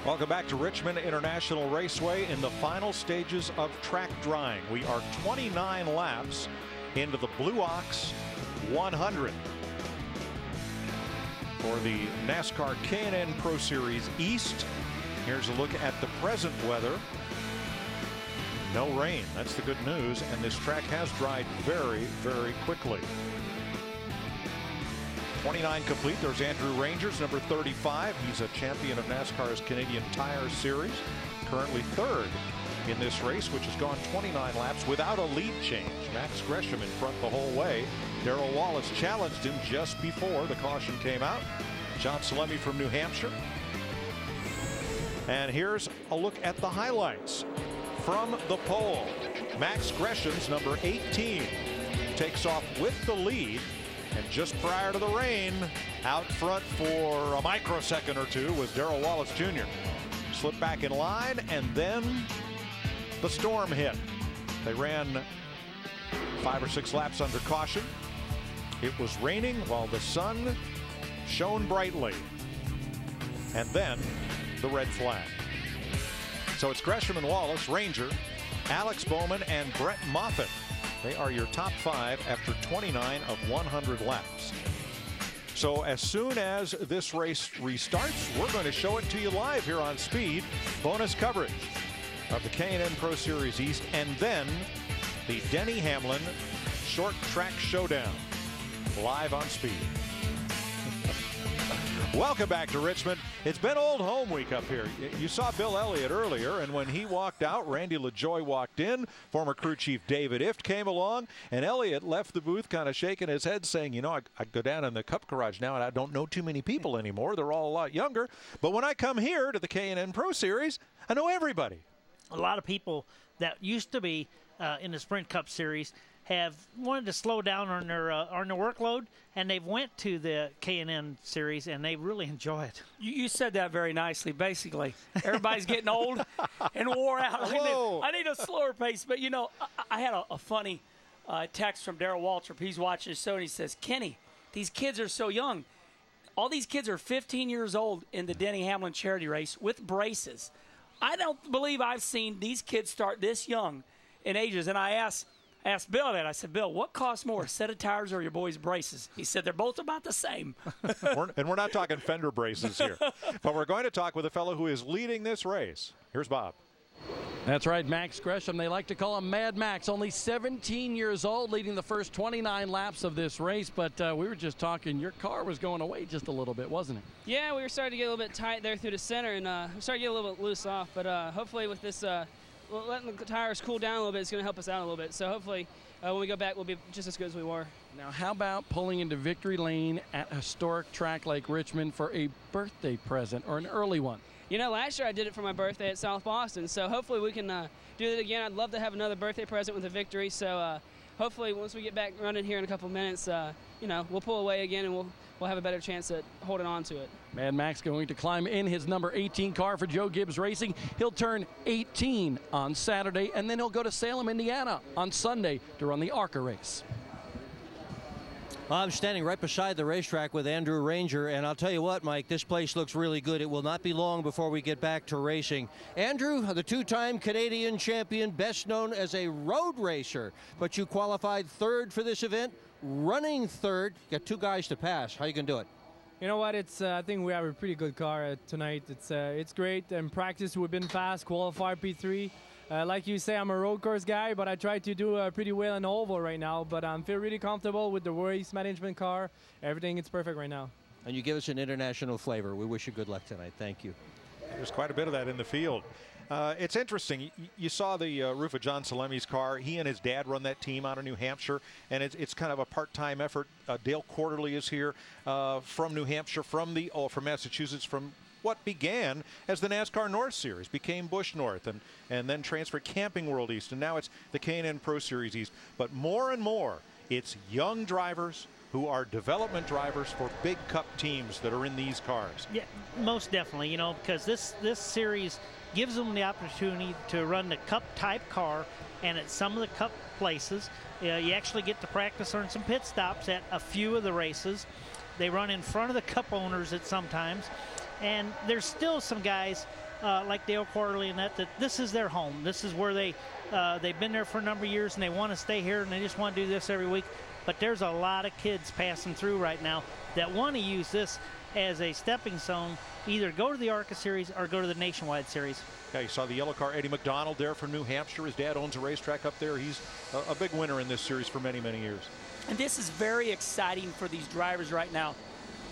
Welcome back to Richmond International Raceway in the final stages of track drying. We are 29 laps into the Blue Ox 100 for the NASCAR K&N Pro Series-EAST. Here's a look at the present weather. No rain, that's the good news, and this track has dried very, very quickly. 29 complete. There's Andrew Rangers, number 35. He's a champion of NASCAR's Canadian Tire Series. Currently third in this race, which has gone 29 laps without a lead change. Max Gresham in front the whole way. Darrell Wallace challenged him just before the caution came out. John Salemi from New Hampshire. And here's a look at the highlights from the pole. Max Gresham's number 18 takes off with the lead. And just prior to the rain, out front for a microsecond or two was Darrell Wallace Jr. Slipped back in line, and then the storm hit. They ran 5 or 6 laps under caution. It was raining while the sun shone brightly. And then the red flag. So it's Gresham and Wallace, Ranger, Alex Bowman, and Brett Moffitt. They are your top 5 after 29 of 100 laps. So as soon as this race restarts, we're going to show it to you live here on Speed. Bonus coverage of the K&N Pro Series-EAST, and then the Denny Hamlin Short Track Showdown live on Speed. Welcome back to Richmond. It's been old home week up here. You saw Bill Elliott earlier, and when he walked out, Randy LaJoie walked in. Former crew chief David Ift came along, and Elliott left the booth kind of shaking his head saying, you know, I go down in the Cup garage now, and I don't know too many people anymore. They're all a lot younger. But when I come here to the K&N Pro Series, I know everybody. A lot of people that used to be in the Sprint Cup Series have wanted to slow down on their workload, and they've went to the K&N Series, and they really enjoy it. You said that very nicely. Basically, everybody's getting old and wore out. I need a slower pace. But, you know, I had a funny text from Darrell Waltrip. He's watching the show, and he says, Kenny, these kids are so young. All these kids are 15 years old in the Denny Hamlin charity race with braces. I don't believe I've seen these kids start this young in ages. And I asked Bill that. I said, Bill, what costs more, a set of tires or your boys' braces? He said they're both about the same. And we're not talking fender braces here. But we're going to talk with a fellow who is leading this race. Here's Bob. That's right, Max Gresham. They like to call him Mad Max. Only 17 years old, leading the first 29 laps of this race. But we were just talking, your car was going away just a little bit, wasn't it? Yeah, we were starting to get a little bit tight there through the center, and we started to get a little bit loose off. But hopefully with this letting the tires cool down a little bit is going to help us out a little bit. So hopefully when we go back, we'll be just as good as we were. Now, how about pulling into victory lane at a historic track like Richmond for a birthday present or an early one? You know, last year I did it for my birthday at South Boston, so hopefully we can do it again. I'd love to have another birthday present with a victory, so hopefully once we get back running here in a couple of minutes, you know, we'll pull away again and we'll have a better chance at holding on to it. Mad Max going to climb in his number 18 car for Joe Gibbs Racing. He'll turn 18 on Saturday, and then he'll go to Salem, Indiana on Sunday to run the ARCA race. I'm standing right beside the racetrack with Andrew Ranger, and I'll tell you what, Mike, this place looks really good. It will not be long before we get back to racing. Andrew, the two-time Canadian champion, best known as a road racer, but you qualified third for this event, running third. You got 2 guys to pass. How you going to do it? You know what? It's I think we have a pretty good car tonight. It's great. In practice, we've been fast, qualified P3. Like you say, I'm a road course guy, but I try to do pretty well in oval right now. But I feel really comfortable with the race management car. Everything is perfect right now. And you give us an international flavor. We wish you good luck tonight. Thank you. There's quite a bit of that in the field. It's interesting. You saw the roof of John Salemi's car. He and his dad run that team out of New Hampshire, and it's kind of a part-time effort. Dale Quarterly is here from New Hampshire, from Massachusetts, from what began as the NASCAR North Series, became Busch North, and then transferred Camping World East, and now it's the K&N Pro Series East. But more and more, it's young drivers who are development drivers for big cup teams that are in these cars. Yeah, most definitely, you know, because this series gives them the opportunity to run the cup type car, and at some of the cup places, you actually get to practice on some pit stops at a few of the races. They run in front of the cup owners at sometimes, and there's still some guys like Dale Quarterly and that this is their home. This is where they've been there for a number of years, and they want to stay here, and they just want to do this every week. But there's a lot of kids passing through right now that want to use this as a stepping stone, either go to the ARCA Series or go to the Nationwide Series. Yeah, you saw the yellow car, Eddie McDonald there from New Hampshire. His dad owns a racetrack up there. He's a big winner in this series for many, many years. And this is very exciting for these drivers right now.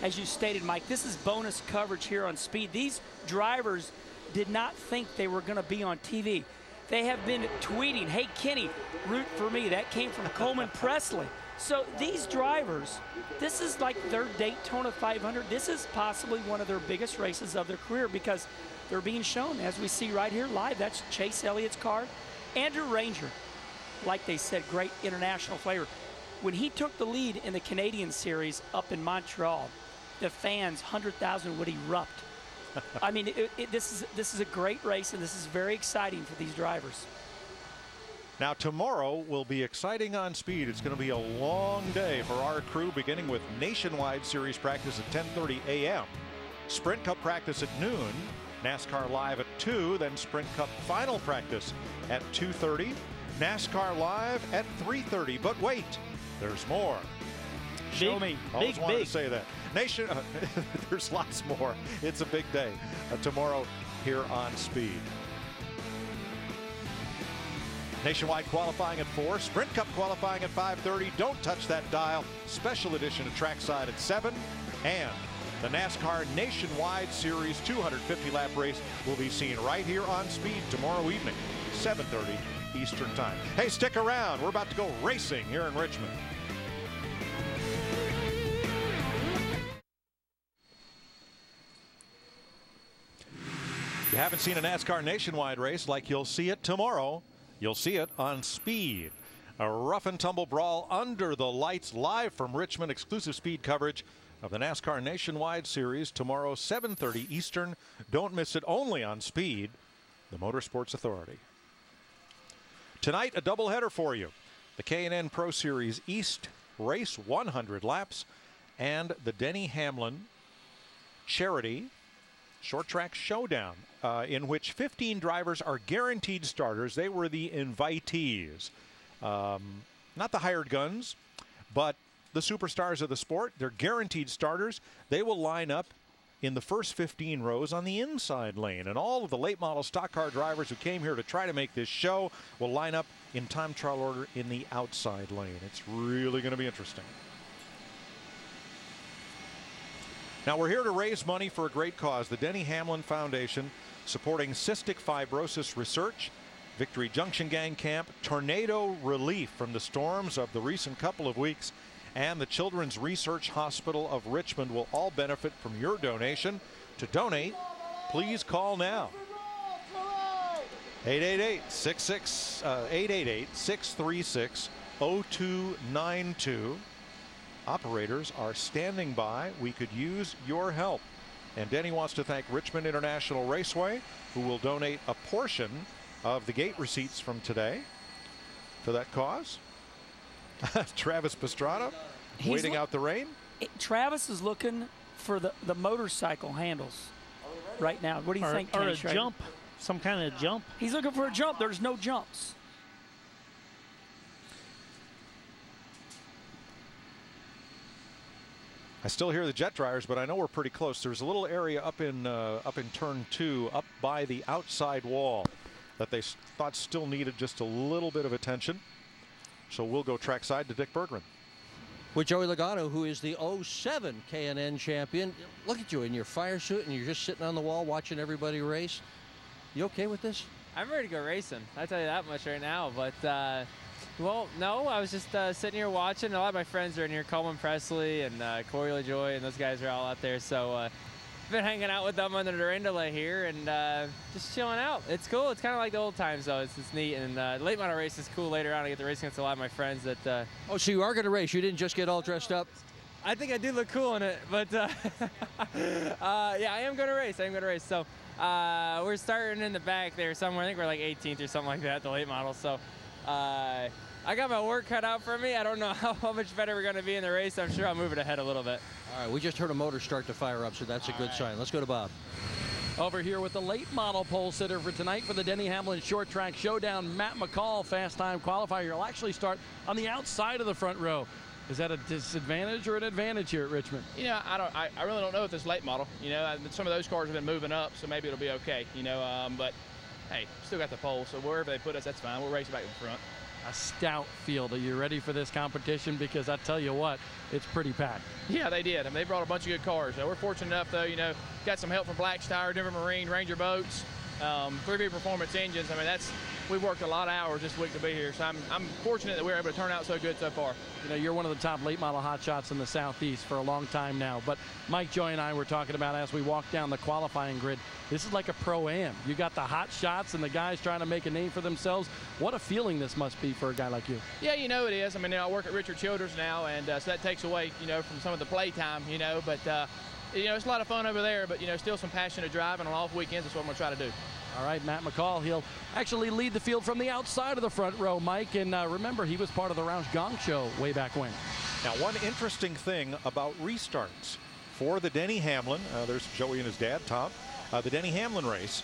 As you stated, Mike, this is bonus coverage here on Speed. These drivers did not think they were going to be on TV. They have been tweeting, "Hey, Kenny, root for me." That came from Coleman Presley. So these drivers, this is like their Daytona 500. This is possibly one of their biggest races of their career because they're being shown, as we see right here live. That's Chase Elliott's car. Andrew Ranger, like they said, great international flavor. When he took the lead in the Canadian Series up in Montreal, the fans, 100,000, would erupt. I mean, this is a great race, and this is very exciting for these drivers. Now tomorrow will be exciting on Speed. It's going to be a long day for our crew, beginning with Nationwide Series practice at 10:30 a.m. Sprint Cup practice at noon. NASCAR Live at 2, then Sprint Cup final practice at 2:30. NASCAR Live at 3:30. But wait, there's more. Show me. Always wanted to say that. There's lots more. It's a big day tomorrow here on Speed. Nationwide qualifying at 4, Sprint Cup qualifying at 5:30. Don't touch that dial. Special edition of Trackside at 7, and the NASCAR Nationwide Series 250 lap race will be seen right here on Speed tomorrow evening, 7:30 Eastern Time. Hey, stick around. We're about to go racing here in Richmond. You haven't seen a NASCAR Nationwide race like you'll see it tomorrow. You'll see it on Speed. A rough and tumble brawl under the lights, live from Richmond. Exclusive Speed coverage of the NASCAR Nationwide Series tomorrow, 7:30 Eastern. Don't miss it, only on Speed, the Motorsports Authority. Tonight, a doubleheader for you. The K&N Pro Series-EAST race, 100 laps, and the Denny Hamlin Charity Short Track Showdown, in which 15 drivers are guaranteed starters. They were the invitees. Not the hired guns, but the superstars of the sport. They're guaranteed starters. They will line up in the first 15 rows on the inside lane. And all of the late model stock car drivers who came here to try to make this show will line up in time trial order in the outside lane. It's really going to be interesting. Now we're here to raise money for a great cause. The Denny Hamlin Foundation, supporting cystic fibrosis research, Victory Junction Gang Camp, tornado relief from the storms of the recent couple of weeks, and the Children's Research Hospital of Richmond will all benefit from your donation. To donate, please call now. 888-636-0292. Operators are standing by. We could use your help. And Denny wants to thank Richmond International Raceway, who will donate a portion of the gate receipts from today for that cause. Travis Pastrana waiting out the rain. Travis is looking for the motorcycle handles right now. What do you think, or Kenny a Schrader? jump, some kind of jump. He's looking for a jump. There's no jumps. I still hear the jet dryers, but I know we're pretty close. There's a little area up in turn 2, up by the outside wall, that they thought still needed just a little bit of attention. So we'll go trackside to Dick Bergman. With Joey Logano, who is the 07 K&N champion. Look at you in your fire suit, and you're just sitting on the wall watching everybody race. You okay with this? I'm ready to go racing. I tell you that much right now. But, well, no, I was just sitting here watching. A lot of my friends are in here, Coleman Presley and Corey LaJoy, and those guys are all out there. So been hanging out with them under the rain delay here and just chilling out. It's cool. It's kind of like the old times, though. It's neat. And late model race is cool later on. I get to race against a lot of my friends that. Oh, so you are going to race? You didn't just get all dressed up? I think I do look cool in it, but yeah, I am going to race. So we're starting in the back there somewhere. I think we're like 18th or something like that, the late model. So I got my work cut out for me. I don't know how much better we're going to be in the race. I'm sure I'll move it ahead a little bit. All right, we just heard a motor start to fire up, so that's a good sign. Let's go to Bob. Over here with the late model pole sitter for tonight for the Denny Hamlin Short Track Showdown, Matt McCall, fast time qualifier. You'll actually start on the outside of the front row. Is that a disadvantage or an advantage here at Richmond? You know, I really don't know with this late model. You know, some of those cars have been moving up, so maybe it'll be okay. You know, but hey, still got the pole, so wherever they put us, that's fine. We'll race back in front. A stout field. Are you ready for this competition? Because I tell you what, it's pretty packed. Yeah, they did. I mean, they brought a bunch of good cars. We're fortunate enough, though, you know, got some help from Black's Tire, Denver Marine, Ranger Boats, 3V Performance Engines. I mean, we've worked a lot of hours this week to be here, so I'm fortunate that we're able to turn out so good so far. You know, you're one of the top late model hotshots in the Southeast for a long time now. But Mike, Joy, and I were talking about as we walk down the qualifying grid, this is like a pro-am. You got the hot shots and the guys trying to make a name for themselves. What a feeling this must be for a guy like you. Yeah, you know it is. I mean, I work at Richard Childers now, and so that takes away, you know, from some of the play time, you know. But, you know, it's a lot of fun over there, but, you know, still some passion to drive, and on off weekends, that's what I'm going to try to do. All right, Matt McCall, he'll actually lead the field from the outside of the front row, Mike. And remember, he was part of the Roush Gong Show way back when. Now, one interesting thing about restarts for the Denny Hamlin, there's Joey and his dad, Tom, the Denny Hamlin race,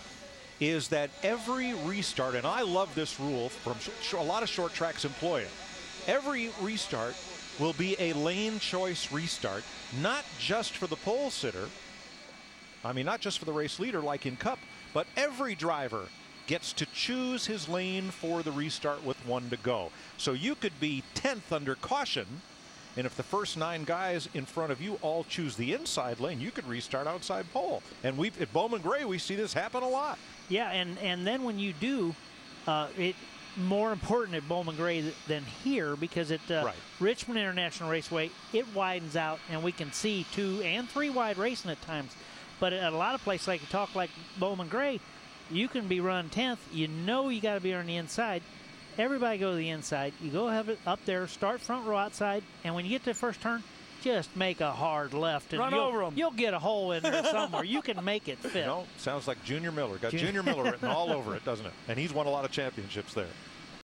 is that every restart, and I love this rule from a lot of short tracks employ it, every restart will be a lane choice restart, not just for the pole sitter, I mean, not just for the race leader like in Cup, but every driver gets to choose his lane for the restart with 1 to go. So you could be 10th under caution, and if the first 9 guys in front of you all choose the inside lane, you could restart outside pole. And at Bowman Gray, we see this happen a lot. Yeah, and then when you do, it more important at Bowman Gray than here, because at Richmond International Raceway, it widens out, and we can see 2 and 3 wide racing at times. But at a lot of places like Bowman Gray, you can be run 10th. You know you got to be on the inside. Everybody go to the inside. You go have it up there, start front row outside, and when you get to the first turn, just make a hard left. And run over them. You'll get a hole in there somewhere. You can make it fit. You know, sounds like Junior Miller. Got Junior Miller written all over it, doesn't it? And he's won a lot of championships there.